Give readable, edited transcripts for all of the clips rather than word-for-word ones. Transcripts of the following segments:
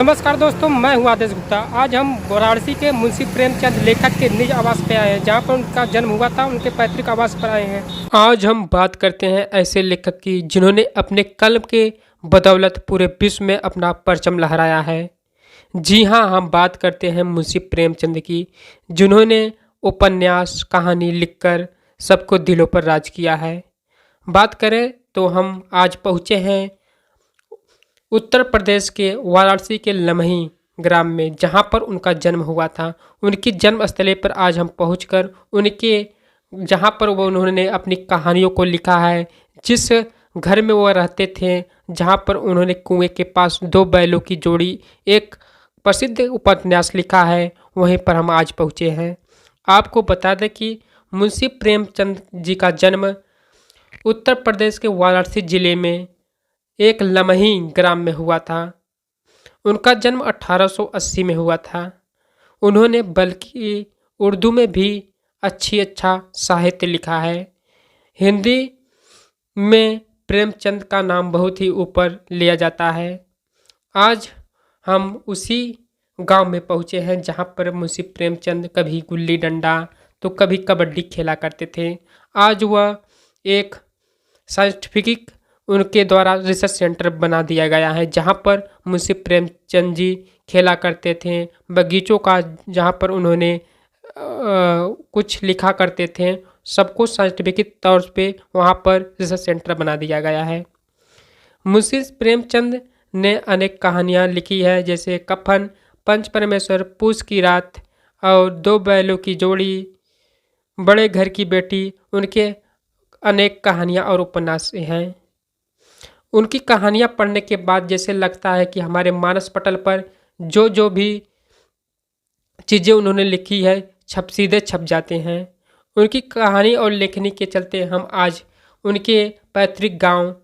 नमस्कार दोस्तों, मैं हूं आदेश गुप्ता। आज हम वाराणसी के मुंशी प्रेमचंद लेखक के निज आवास पे आए हैं, जहां पर उनका जन्म हुआ था। उनके पैतृक आवास पर आए हैं। आज हम बात करते हैं ऐसे लेखक की जिन्होंने अपने कलम के बदौलत पूरे विश्व में अपना परचम लहराया है। जी हाँ, हम बात करते हैं मुंशी प्रेमचंद की, जिन्होंने उपन्यास कहानी लिखकर सबको दिलों पर राज किया है। बात करें तो हम आज पहुँचे हैं उत्तर प्रदेश के वाराणसी के लमही ग्राम में, जहां पर उनका जन्म हुआ था। उनकी जन्म स्थली पर आज हम पहुंचकर उनके जहां पर वो उन्होंने अपनी कहानियों को लिखा है, जिस घर में वो रहते थे, जहां पर उन्होंने कुएं के पास दो बैलों की जोड़ी एक प्रसिद्ध उपन्यास लिखा है, वहीं पर हम आज पहुंचे हैं। आपको बता दें कि मुंशी प्रेमचंद जी का जन्म उत्तर प्रदेश के वाराणसी जिले में एक लमही ग्राम में हुआ था। उनका जन्म 1880 में हुआ था। उन्होंने बल्कि उर्दू में भी अच्छा साहित्य लिखा है। हिंदी में प्रेमचंद का नाम बहुत ही ऊपर लिया जाता है। आज हम उसी गांव में पहुंचे हैं, जहां पर मुंशी प्रेमचंद कभी गुल्ली डंडा तो कभी कबड्डी खेला करते थे। आज वह एक साइंटिफिक उनके द्वारा रिसर्च सेंटर बना दिया गया है, जहां पर मुंशी प्रेमचंद जी खेला करते थे। बगीचों का जहां पर उन्होंने कुछ लिखा करते थे, सबको साइंटिफिक तौर पे वहां पर रिसर्च सेंटर बना दिया गया है। मुंशी प्रेमचंद ने अनेक कहानियां लिखी है, जैसे कफन, पंच परमेश्वर, पूस की रात और दो बैलों की जोड़ी, बड़े घर की बेटी। उनके अनेक कहानियां और उपन्यास हैं। उनकी कहानियां पढ़ने के बाद जैसे लगता है कि हमारे मानस पटल पर जो जो भी चीज़ें उन्होंने लिखी है सीधे छप जाते हैं। उनकी कहानी और लेखनी के चलते हम आज उनके पैतृक गांव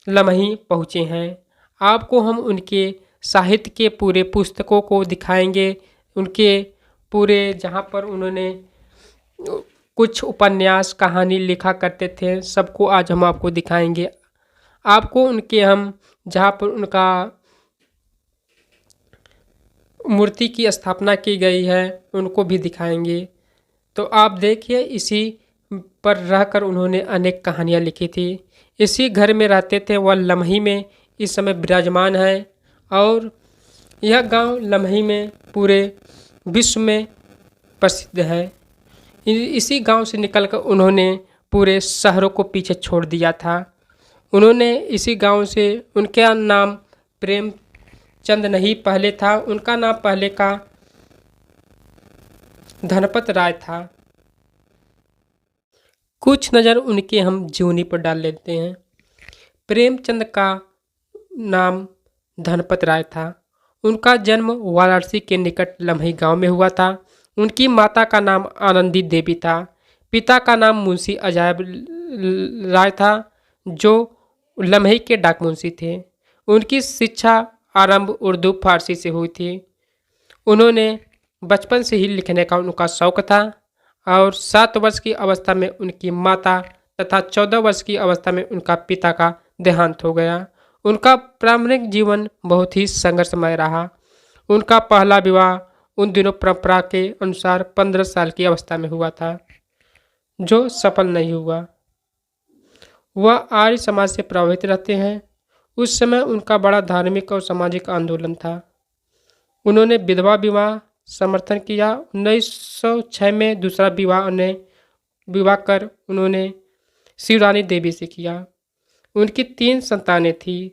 लमही पहुँचे हैं। आपको हम उनके साहित्य के पूरे पुस्तकों को दिखाएंगे। उनके पूरे जहाँ पर उन्होंने कुछ उपन्यास कहानी लिखा करते थे, सबको आज हम आपको दिखाएंगे। आपको उनके हम जहाँ पर उनका मूर्ति की स्थापना की गई है उनको भी दिखाएंगे। तो आप देखिए, इसी पर रहकर उन्होंने अनेक कहानियाँ लिखी थी। इसी घर में रहते थे, वह लमही में इस समय विराजमान है। और यह गांव लमही में पूरे विश्व में प्रसिद्ध है। इसी गांव से निकलकर उन्होंने पूरे शहरों को पीछे छोड़ दिया था। उन्होंने इसी गांव से, उनका नाम प्रेमचंद नहीं पहले था, उनका नाम पहले का धनपत राय था। कुछ नज़र उनके हम जीवनी पर डाल लेते हैं। प्रेमचंद का नाम धनपत राय था। उनका जन्म वाराणसी के निकट लम्ही गांव में हुआ था। उनकी माता का नाम आनंदी देवी था। पिता का नाम मुंशी अजायब राय था, जो लम्ही के डाक मुंशी थे। उनकी शिक्षा आरंभ उर्दू फारसी से हुई थी। उन्होंने बचपन से ही लिखने का उनका शौक था और 7 वर्ष की अवस्था में उनकी माता तथा 14 वर्ष की अवस्था में उनका पिता का देहांत हो गया। उनका प्रारंभिक जीवन बहुत ही संघर्षमय रहा। उनका पहला विवाह उन दिनों परंपरा के अनुसार 15 साल की अवस्था में हुआ था, जो सफल नहीं हुआ। वह आर्य समाज से प्रभावित रहते हैं। उस समय उनका बड़ा धार्मिक और सामाजिक आंदोलन था। उन्होंने विधवा विवाह समर्थन किया। 1906 में दूसरा विवाह कर उन्होंने शिवरानी देवी से किया। उनकी 3 संतानें थीं,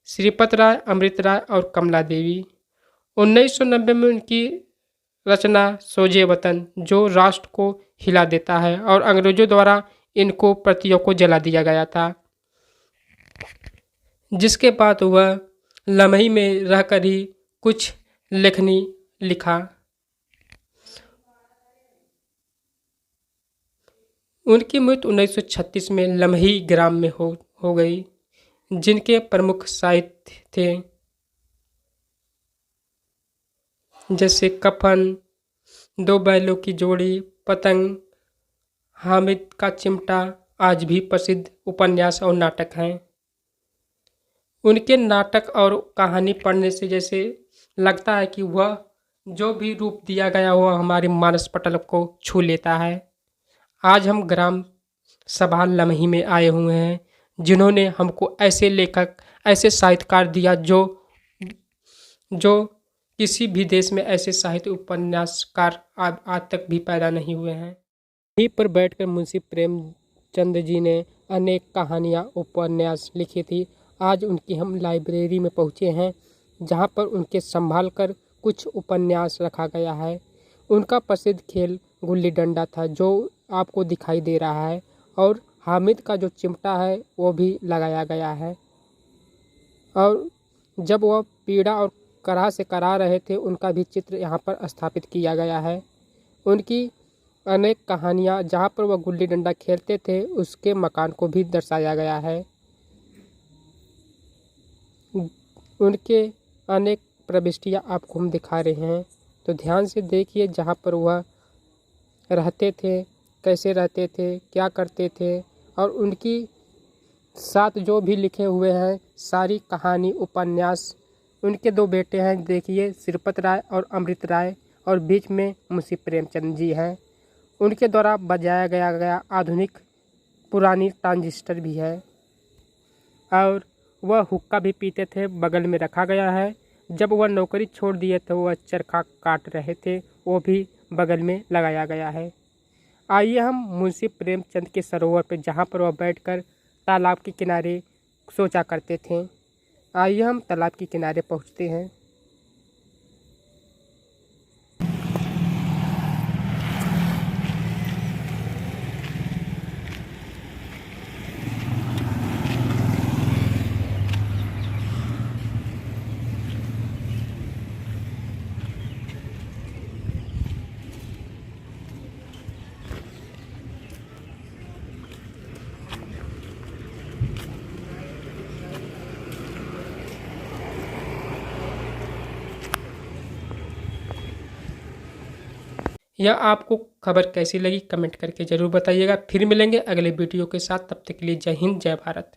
श्रीपत राय, अमृत राय और कमला देवी। 1990 में उनकी रचना सोजे वतन, जो राष्ट्र को हिला देता है, और अंग्रेजों द्वारा इनको प्रतियों को जला दिया गया था, जिसके बाद वह लमही में रहकर ही कुछ लेखनी लिखा। उनकी मृत्यु 1936 में लमही ग्राम में हो गई। जिनके प्रमुख साहित्य थे जैसे कफन, दो बैलों की जोड़ी, पतंग, हामिद का चिमटा आज भी प्रसिद्ध उपन्यास और नाटक हैं। उनके नाटक और कहानी पढ़ने से जैसे लगता है कि वह जो भी रूप दिया गया वह हमारे मानस पटल को छू लेता है। आज हम ग्राम सभा लम्ही में आए हुए हैं, जिन्होंने हमको ऐसे लेखक, ऐसे साहित्यकार दिया जो किसी भी देश में ऐसे साहित्य उपन्यासकार आज तक भी पैदा नहीं हुए हैं। यहीं पर बैठकर मुंशी प्रेमचंद जी ने अनेक कहानियाँ, उपन्यास लिखी थी। आज उनकी हम लाइब्रेरी में पहुँचे हैं, जहाँ पर उनके संभाल कर कुछ उपन्यास रखा गया है। उनका प्रसिद्ध खेल गुल्ली डंडा था, जो आपको दिखाई दे रहा है, और हामिद का जो चिमटा है वो भी लगाया गया है। और जब वह पीड़ा और कराह से करा रहे थे, उनका भी चित्र यहाँ पर स्थापित किया गया है। उनकी अनेक कहानियाँ, जहाँ पर वह गुल्ली डंडा खेलते थे, उसके मकान को भी दर्शाया गया है। उनके अनेक प्रविष्टियाँ आपको हम दिखा रहे हैं, तो ध्यान से देखिए जहाँ पर वह रहते थे, कैसे रहते थे, क्या करते थे, और उनकी साथ जो भी लिखे हुए हैं सारी कहानी, उपन्यास। उनके 2 बेटे हैं, देखिए श्रीपत राय और अमृत राय, और बीच में मुंशी प्रेमचंद जी हैं। उनके द्वारा बजाया गया आधुनिक पुरानी ट्रांजिस्टर भी है, और वह हुक्का भी पीते थे, बगल में रखा गया है। जब वह नौकरी छोड़ दिए तो वह चरखा काट रहे थे, वो भी बगल में लगाया गया है। आइए हम मुंशी प्रेमचंद के सरोवर पर, जहाँ पर वह बैठकर तालाब के किनारे सोचा करते थे, आइए हम तालाब के किनारे पहुँचते हैं। यह आपको खबर कैसी लगी कमेंट करके ज़रूर बताइएगा। फिर मिलेंगे अगले वीडियो के साथ, तब तक के लिए जय हिंद, जय भारत।